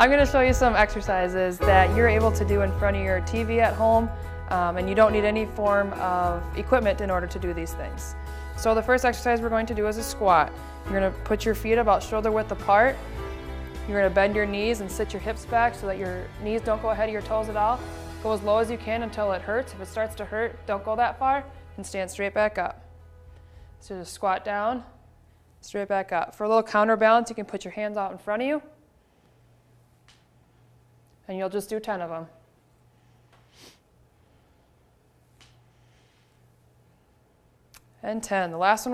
I'm going to show you some exercises that you're able to do in front of your TV at home, and you don't need any form of equipment in order to do these things. So the first exercise we're going to do is a squat. You're going to put your feet about shoulder width apart. You're going to bend your knees and sit your hips back so that your knees don't go ahead of your toes at all. Go as low as you can until it hurts. If it starts to hurt, don't go that far, and stand straight back up. So just squat down, straight back up. For a little counterbalance, you can put your hands out in front of you, and you'll just do 10 of them. And 10. The next one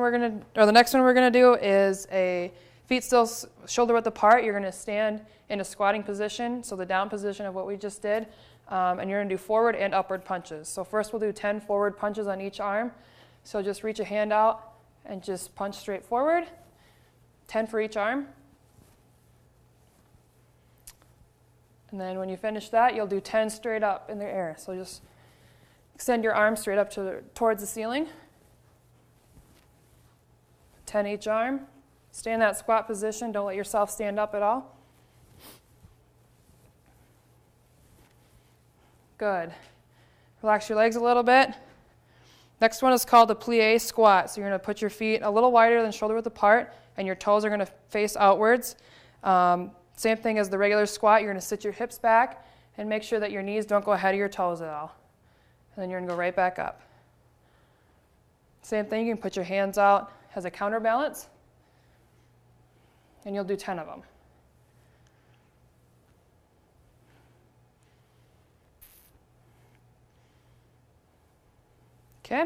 we're going to do is a feet still shoulder width apart. You're going to stand in a squatting position, so the down position of what we just did, and you're going to do forward and upward punches. So first we'll do 10 forward punches on each arm. So just reach a hand out and just punch straight forward. 10 for each arm. And then when you finish that, you'll do 10 straight up in the air. So just extend your arms straight up towards the ceiling. 10 each arm. Stay in that squat position. Don't let yourself stand up at all. Good. Relax your legs a little bit. Next one is called the Plie Squat. So you're going to put your feet a little wider than shoulder width apart, and your toes are going to face outwards. Same thing as the regular squat. You're going to sit your hips back and make sure that your knees don't go ahead of your toes at all. And then you're going to go right back up. Same thing, you can put your hands out as a counterbalance, and you'll do 10 of them. Okay.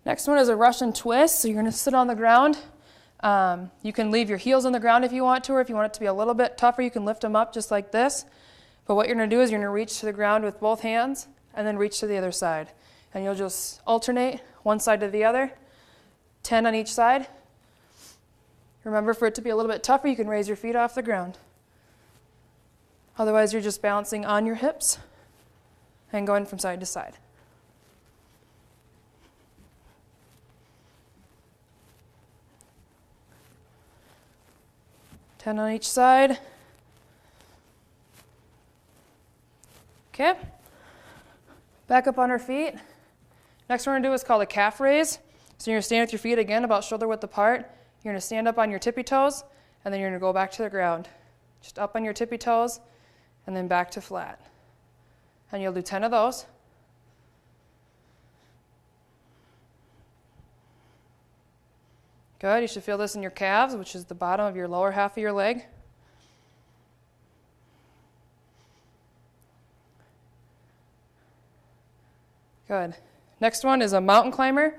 Next one is a Russian twist. So you're going to sit on the ground. You can leave your heels on the ground if you want to, or if you want it to be a little bit tougher, you can lift them up just like this. But what you're going to do is you're going to reach to the ground with both hands and then reach to the other side. And you'll just alternate one side to the other, 10 on each side. Remember, for it to be a little bit tougher, you can raise your feet off the ground. Otherwise, you're just balancing on your hips and going from side to side. 10 on each side. Okay. Back up on our feet. Next one we're going to do is called a calf raise. So you're going to stand with your feet again about shoulder width apart. You're going to stand up on your tippy toes, and then you're going to go back to the ground. Just up on your tippy toes, and then back to flat. And you'll do 10 of those. Good. You should feel this in your calves, which is the bottom of your lower half of your leg. Good. Next one is a mountain climber.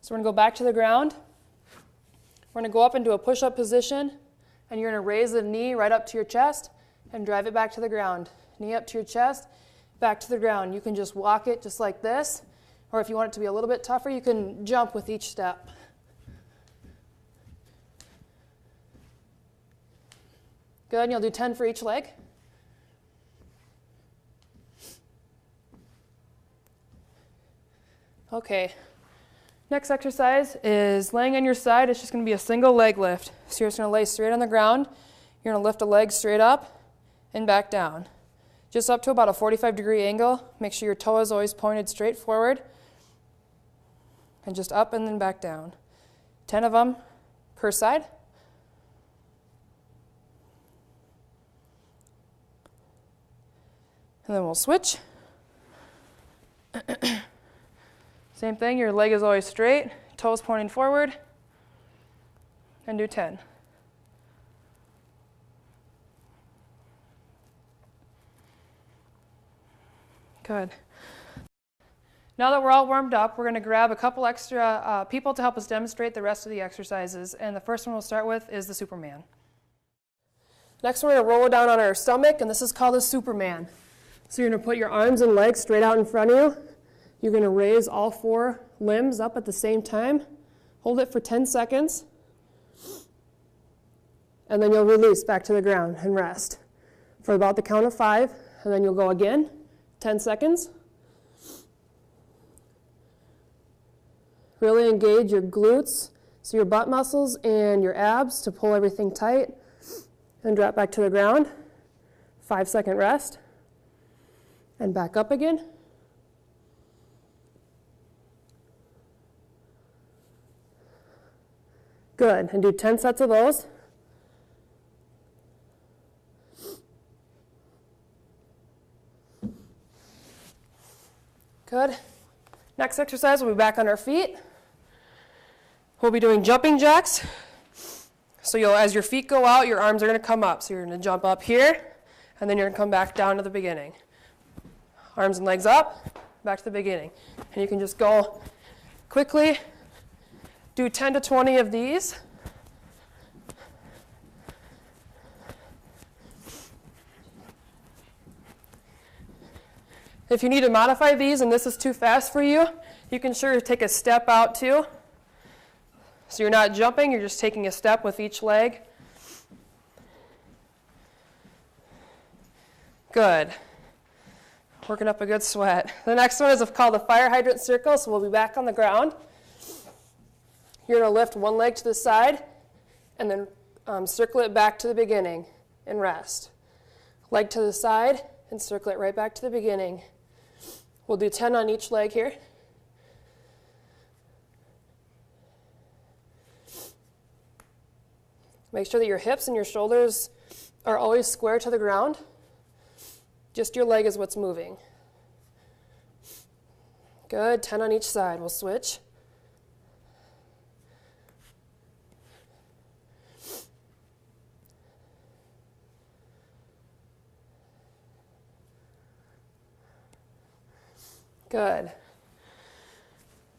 So we're going to go back to the ground. We're going to go up into a push-up position, and you're going to raise the knee right up to your chest and drive it back to the ground. Knee up to your chest, back to the ground. You can just walk it just like this, or if you want it to be a little bit tougher, you can jump with each step. Good, and you'll do 10 for each leg. Okay, next exercise is laying on your side. It's just going to be a single leg lift. So you're just going to lay straight on the ground. You're going to lift a leg straight up and back down. Just up to about a 45-degree angle. Make sure your toe is always pointed straight forward. And just up and then back down. 10 of them per side. And then we'll switch. Same thing, your leg is always straight, toes pointing forward, and do 10. Good. Now that we're all warmed up, we're going to grab a couple extra people to help us demonstrate the rest of the exercises. And the first one we'll start with is the Superman. Next, we're going to roll down on our stomach, and this is called a Superman. So you're going to put your arms and legs straight out in front of you. You're going to raise all 4 limbs up at the same time. Hold it for 10 seconds. And then you'll release back to the ground and rest for about the count of 5. And then you'll go again, 10 seconds. Really engage your glutes, so your butt muscles and your abs to pull everything tight. And drop back to the ground. 5-second rest, and back up again. Good, and do 10 sets of those. Good. Next exercise, we'll be back on our feet. We'll be doing jumping jacks. So as your feet go out, your arms are going to come up. So you're going to jump up here, and then you're going to come back down to the beginning. Arms and legs up, back to the beginning. And you can just go quickly. Do 10 to 20 of these. If you need to modify these and this is too fast for you, you can sure take a step out too. So you're not jumping, you're just taking a step with each leg. Good. Working up a good sweat. The next one is called the fire hydrant circle, so we'll be back on the ground. You're going to lift one leg to the side and then circle it back to the beginning and rest. Leg to the side and circle it right back to the beginning. We'll do 10 on each leg here. Make sure that your hips and your shoulders are always square to the ground. Just your leg is what's moving. Good, 10 on each side. We'll switch. Good.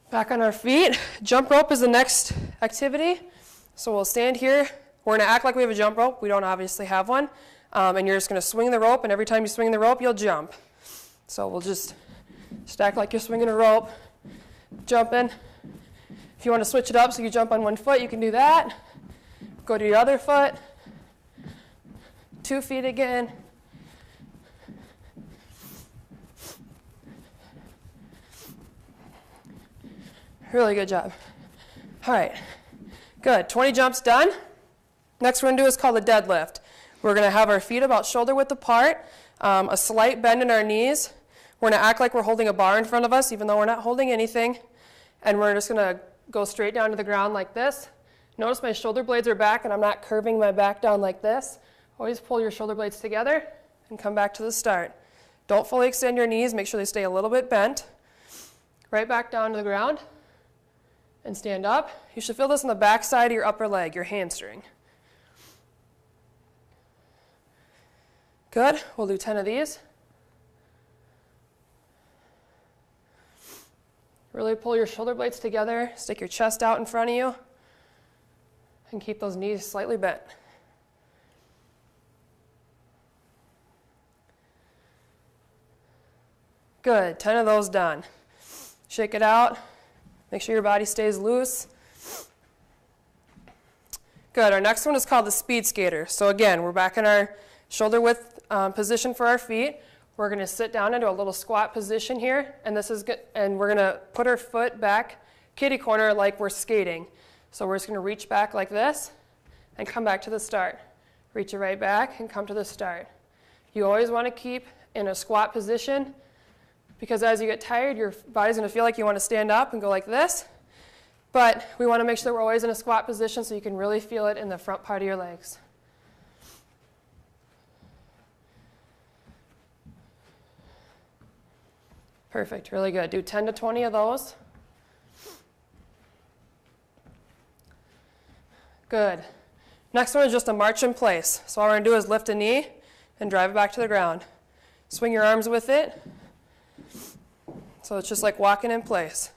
Back on our feet. Jump rope is the next activity. So we'll stand here. We're going to act like we have a jump rope. We don't obviously have one. And you're just going to swing the rope, and every time you swing the rope, you'll jump. So we'll just act like you're swinging a rope, jumping. If you want to switch it up so you jump on one foot, you can do that. Go to your other foot. 2 feet again. Really good job. All right, good. 20 jumps done. Next we're going to do is called a deadlift. We're going to have our feet about shoulder width apart, a slight bend in our knees. We're going to act like we're holding a bar in front of us, even though we're not holding anything. And we're just going to go straight down to the ground like this. Notice my shoulder blades are back, and I'm not curving my back down like this. Always pull your shoulder blades together and come back to the start. Don't fully extend your knees. Make sure they stay a little bit bent. Right back down to the ground. And stand up. You should feel this on the back side of your upper leg, your hamstring. Good. We'll do 10 of these. Really pull your shoulder blades together. Stick your chest out in front of you. And keep those knees slightly bent. Good. 10 of those done. Shake it out. Make sure your body stays loose. Good. Our next one is called the speed skater. So again, we're back in our shoulder width position for our feet. We're going to sit down into a little squat position here, and this is good. And we're going to put our foot back kitty corner like we're skating. So we're just going to reach back like this and come back to the start. Reach it right back and come to the start. You always want to keep in a squat position, because as you get tired, your body's going to feel like you want to stand up and go like this. But we want to make sure that we're always in a squat position so you can really feel it in the front part of your legs. Perfect, really good. Do 10 to 20 of those. Good. Next one is just a march in place. So all we're going to do is lift a knee and drive it back to the ground. Swing your arms with it. So it's just like walking in place.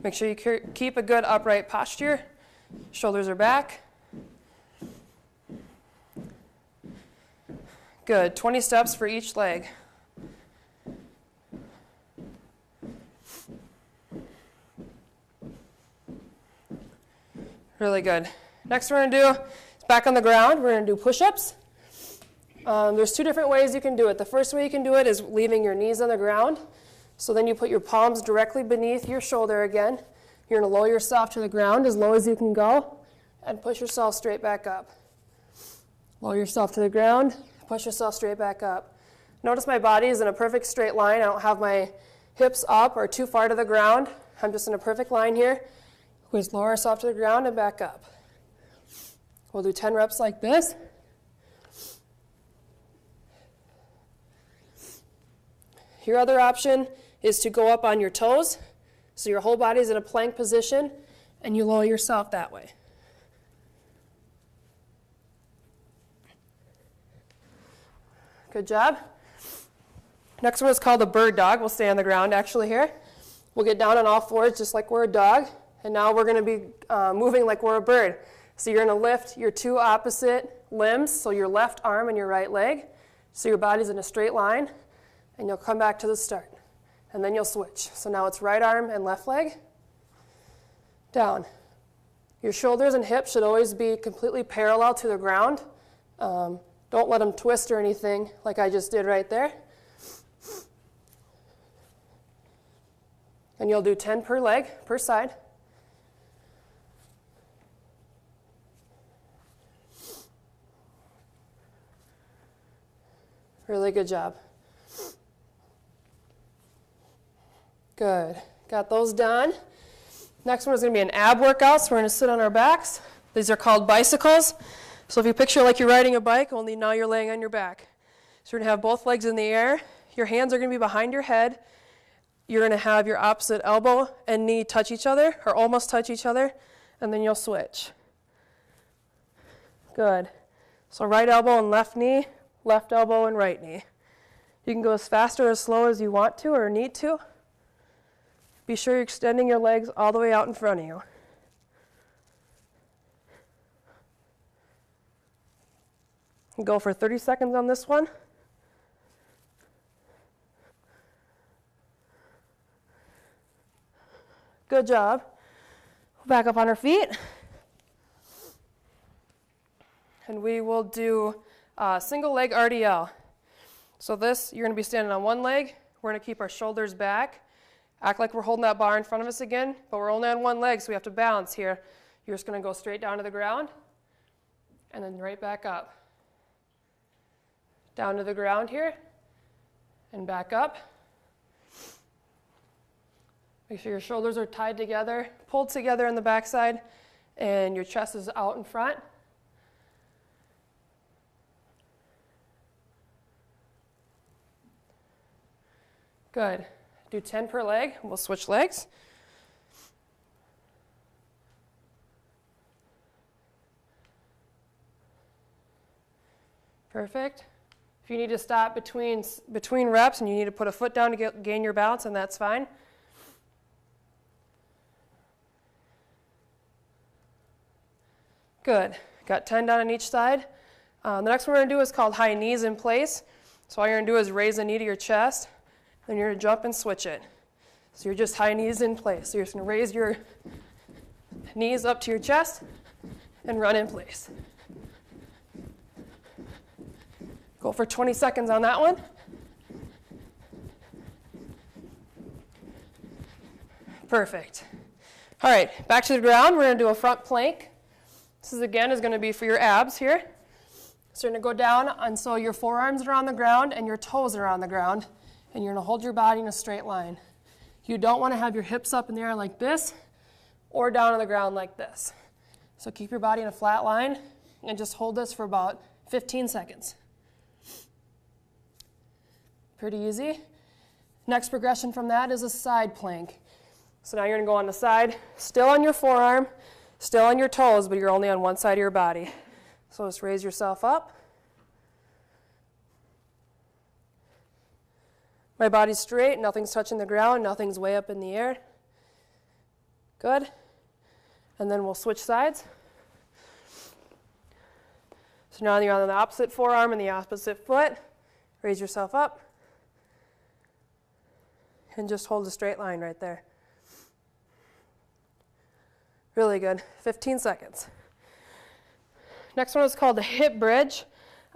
Make sure you keep a good upright posture. Shoulders are back. Good. 20 steps for each leg. Really good. Next we're going to do is back on the ground. We're going to do push-ups. There's 2 different ways you can do it. The first way you can do it is leaving your knees on the ground. So then you put your palms directly beneath your shoulder again. You're going to lower yourself to the ground as low as you can go and push yourself straight back up. Lower yourself to the ground, push yourself straight back up. Notice my body is in a perfect straight line. I don't have my hips up or too far to the ground. I'm just in a perfect line here. We just lower ourselves to the ground and back up. We'll do 10 reps like this. Your other option is to go up on your toes, so your whole body is in a plank position, and you lower yourself that way. Good job. Next one is called a bird dog. We'll stay on the ground actually here. We'll get down on all fours just like we're a dog, and now we're going to be moving like we're a bird. So you're going to lift your two opposite limbs, so your left arm and your right leg, so your body's in a straight line. And you'll come back to the start. And then you'll switch. So now it's right arm and left leg. Down. Your shoulders and hips should always be completely parallel to the ground. Don't let them twist or anything like I just did right there. And you'll do 10 per leg, per side. Really good job. Good. Got those done. Next one is going to be an ab workout, so we're going to sit on our backs. These are called bicycles. So if you picture like you're riding a bike, only now you're laying on your back. So you're going to have both legs in the air. Your hands are going to be behind your head. You're going to have your opposite elbow and knee touch each other, or almost touch each other, and then you'll switch. Good. So right elbow and left knee, left elbow and right knee. You can go as fast or as slow as you want to or need to. Be sure you're extending your legs all the way out in front of you. Go for 30 seconds on this one. Good job. Back up on our feet. And we will do single leg RDL. So this, you're going to be standing on one leg. We're going to keep our shoulders back. Act like we're holding that bar in front of us again, but we're only on one leg, so we have to balance here. You're just going to go straight down to the ground, and then right back up. Down to the ground here, and back up. Make sure your shoulders are tied together, pulled together on the backside, and your chest is out in front. Good. Do 10 per leg. We'll switch legs. Perfect. If you need to stop between reps and you need to put a foot down to gain your balance, and that's fine. Good. Got 10 down on each side. The next one we're going to do is called high knees in place. So all you're going to do is raise the knee to your chest. Then you're going to jump and switch it. So you're just high knees in place. So you're just going to raise your knees up to your chest and run in place. Go for 20 seconds on that one. Perfect. All right, back to the ground. We're going to do a front plank. This is again is going to be for your abs here. So you're going to go down, and so your forearms are on the ground and your toes are on the ground. And you're going to hold your body in a straight line. You don't want to have your hips up in the air like this or down on the ground like this. So keep your body in a flat line and just hold this for about 15 seconds. Pretty easy. Next progression from that is a side plank. So now you're going to go on the side, still on your forearm, still on your toes, but you're only on one side of your body. So just raise yourself up. My body's straight, nothing's touching the ground, nothing's way up in the air. Good. And then we'll switch sides. So now you're on the opposite forearm and the opposite foot. Raise yourself up. And just hold a straight line right there. Really good. 15 seconds. Next one is called the hip bridge.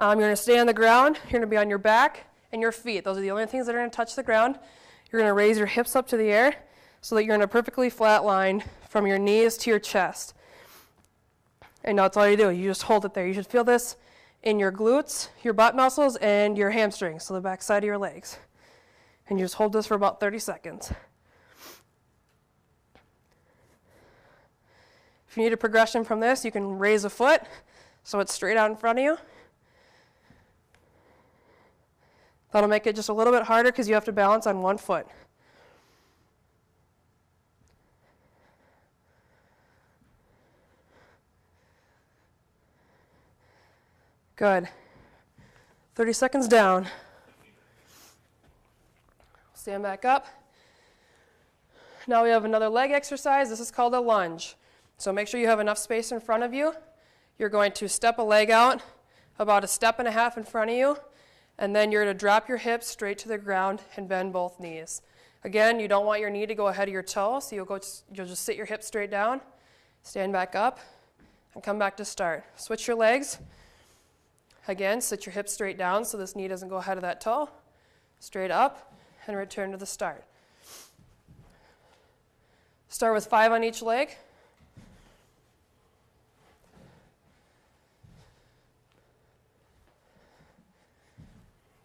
You're going to stay on the ground. You're going to be on your back and your feet. Those are the only things that are going to touch the ground. You're going to raise your hips up to the air so that you're in a perfectly flat line from your knees to your chest. And that's all you do. You just hold it there. You should feel this in your glutes, your butt muscles, and your hamstrings, so the back side of your legs. And you just hold this for about 30 seconds. If you need a progression from this, you can raise a foot so it's straight out in front of you. That'll make it just a little bit harder because you have to balance on one foot. Good. 30 seconds down. Stand back up. Now we have another leg exercise. This is called a lunge. So make sure you have enough space in front of you. You're going to step a leg out about 1.5 steps in front of you, and then you're going to drop your hips straight to the ground and bend both knees. Again, you don't want your knee to go ahead of your toe, so you'll just sit your hips straight down, stand back up, and come back to start. Switch your legs. Again, sit your hips straight down so this knee doesn't go ahead of that toe. Straight up, and return to the start. Start with 5 on each leg.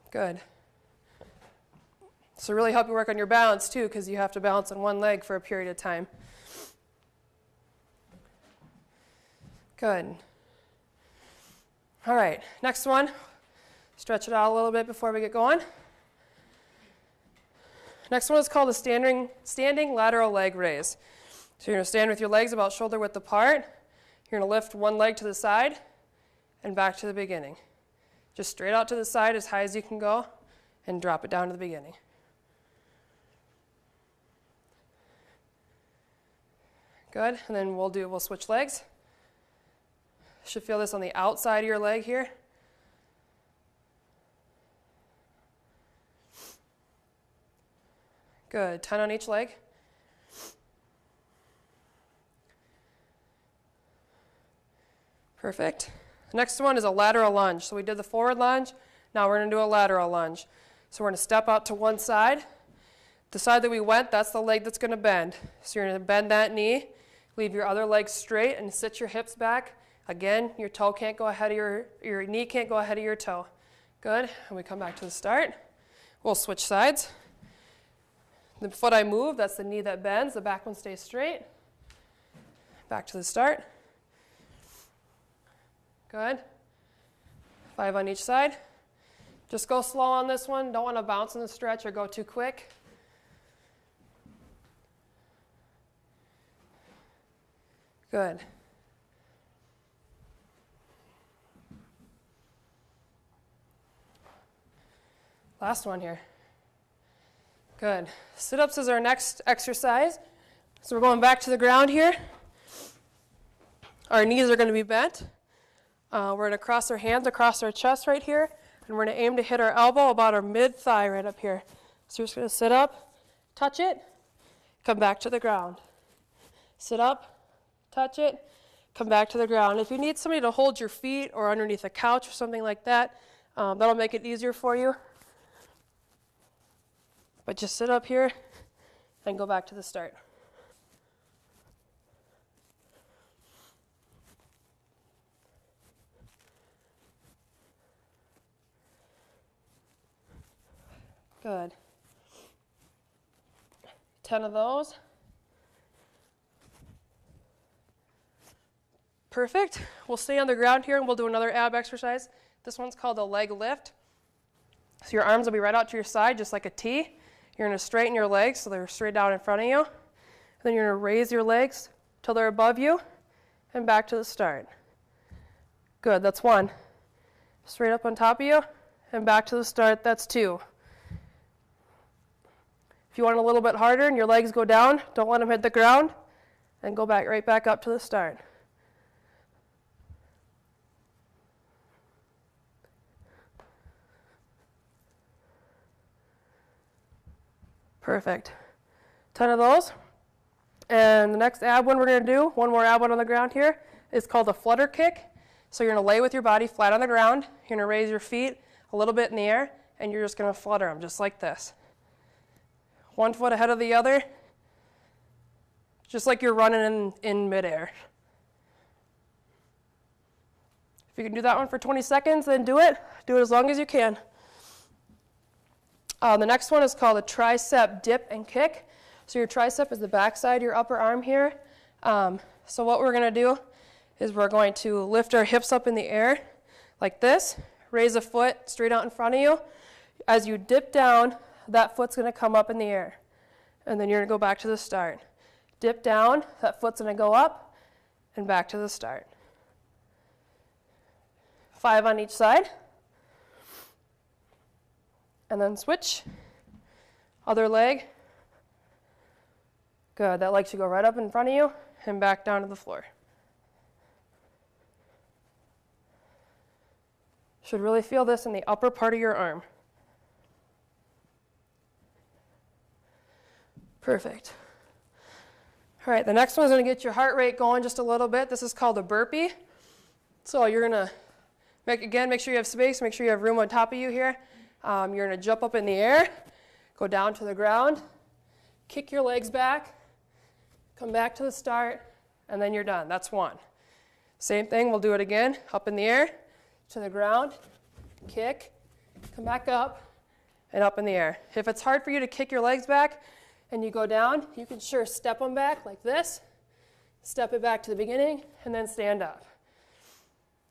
Good. So really help you work on your balance too, because you have to balance on one leg for a period of time. Good. All right, next one. Stretch it out a little bit before we get going. Next one is called a standing lateral leg raise. So you're going to stand with your legs about shoulder width apart. You're going to lift one leg to the side and back to the beginning. Just straight out to the side as high as you can go and drop it down to the beginning. Good, and then we'll switch legs. Should feel this on the outside of your leg here. Good, 10 on each leg. Perfect. The next one is a lateral lunge. So we did the forward lunge, now we're going to do a lateral lunge. So we're going to step out to one side. The side that we went, that's the leg that's going to bend. So you're going to bend that knee, leave your other leg straight and sit your hips back. Again, your toe can't go ahead of your knee can't go ahead of your toe. Good, and we come back to the start. We'll switch sides. The foot I move, that's the knee that bends, the back one stays straight. Back to the start. Good. 5 on each side. Just go slow on this one. Don't want to bounce in the stretch or go too quick. Good. Last one here. Good. Sit-ups is our next exercise. So we're going back to the ground here. Our knees are going to be bent. We're going to cross our hands across our chest right here, and we're going to aim to hit our elbow about our mid-thigh right up here. So you're just going to sit up, touch it, come back to the ground. Sit up, touch it, come back to the ground. If you need somebody to hold your feet or underneath a couch or something like that, that'll make it easier for you. But just sit up here and go back to the start. Good. 10 of those. Perfect. We'll stay on the ground here and we'll do another ab exercise. This one's called a leg lift. So your arms will be right out to your side, just like a T. You're going to straighten your legs so they're straight out in front of you. And then you're going to raise your legs till they're above you and back to the start. Good, that's 1. Straight up on top of you and back to the start, that's 2. If you want it a little bit harder and your legs go down, don't let them hit the ground, and go back right back up to the start. Perfect. 10 of those. And the next ab one we're going to do, one more ab one on the ground here, is called a flutter kick. So you're going to lay with your body flat on the ground. You're going to raise your feet a little bit in the air, and you're just going to flutter them just like this. One foot ahead of the other, just like you're running in midair. If you can do that one for 20 seconds, then do it. Do it as long as you can. The next one is called a tricep dip and kick. So your tricep is the back side of your upper arm here. So what we're going to do is we're going to lift our hips up in the air like this, raise a foot straight out in front of you. As you dip down, that foot's going to come up in the air. And then you're going to go back to the start. Dip down, that foot's going to go up and back to the start. 5 on each side. And then switch. Other leg. Good. That leg should go right up in front of you and back down to the floor. Should really feel this in the upper part of your arm. Perfect. All right, the next one is going to get your heart rate going just a little bit. This is called a burpee. So you're going to, make sure you have space, make sure you have room on top of you here. You're going to jump up in the air, go down to the ground, kick your legs back, come back to the start, and then you're done. That's one. Same thing, we'll do it again. Up in the air, to the ground, kick, come back up, and up in the air. If it's hard for you to kick your legs back and you go down, you can sure step them back like this, step it back to the beginning, and then stand up.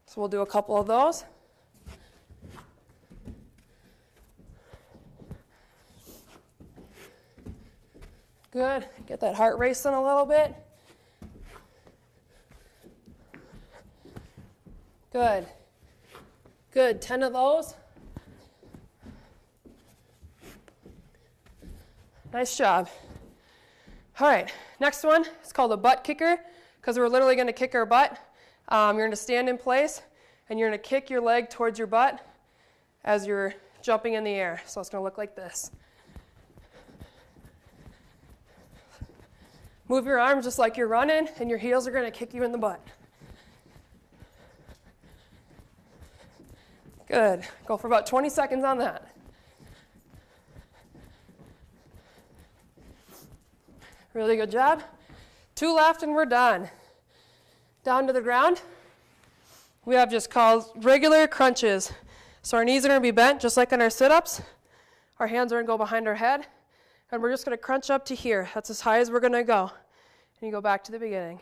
So we'll do a couple of those. Good. Get that heart racing a little bit. Good. Good. 10 of those. Nice job. All right. Next one is called a butt kicker because we're literally going to kick our butt. You're going to stand in place and you're going to kick your leg towards your butt as you're jumping in the air. So it's going to look like this. Move your arms just like you're running, and your heels are going to kick you in the butt. Good. Go for about 20 seconds on that. Really good job. 2 left, and we're done. Down to the ground. We have just called regular crunches. So our knees are going to be bent just like in our sit-ups. Our hands are going to go behind our head. And we're just going to crunch up to here. That's as high as we're going to go. And you go back to the beginning.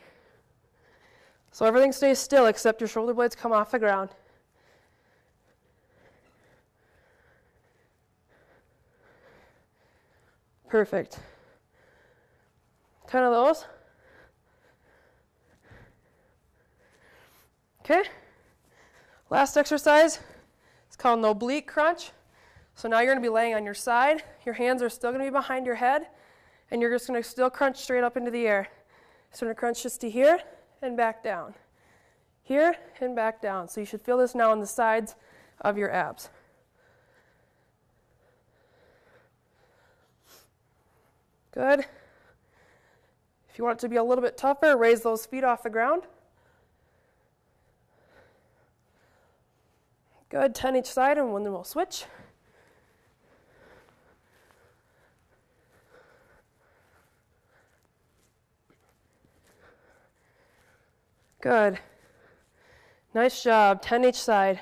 So everything stays still except your shoulder blades come off the ground. Perfect. 10 of those. Okay. Last exercise. It's called an oblique crunch. So now you're going to be laying on your side. Your hands are still going to be behind your head. And you're just going to still crunch straight up into the air. So you're going to crunch just to here and back down. Here and back down. So you should feel this now on the sides of your abs. Good. If you want it to be a little bit tougher, raise those feet off the ground. Good. 10 each side, and then we'll switch. Good. Nice job. 10 each side.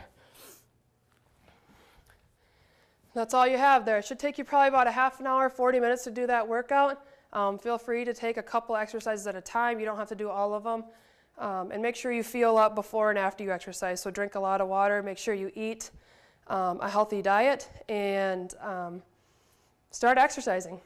That's all you have there. It should take you probably about a half an hour, 40 minutes to do that workout. Feel free to take a couple exercises at a time. You don't have to do all of them. And make sure you fuel up before and after you exercise. So drink a lot of water. Make sure you eat a healthy diet and start exercising.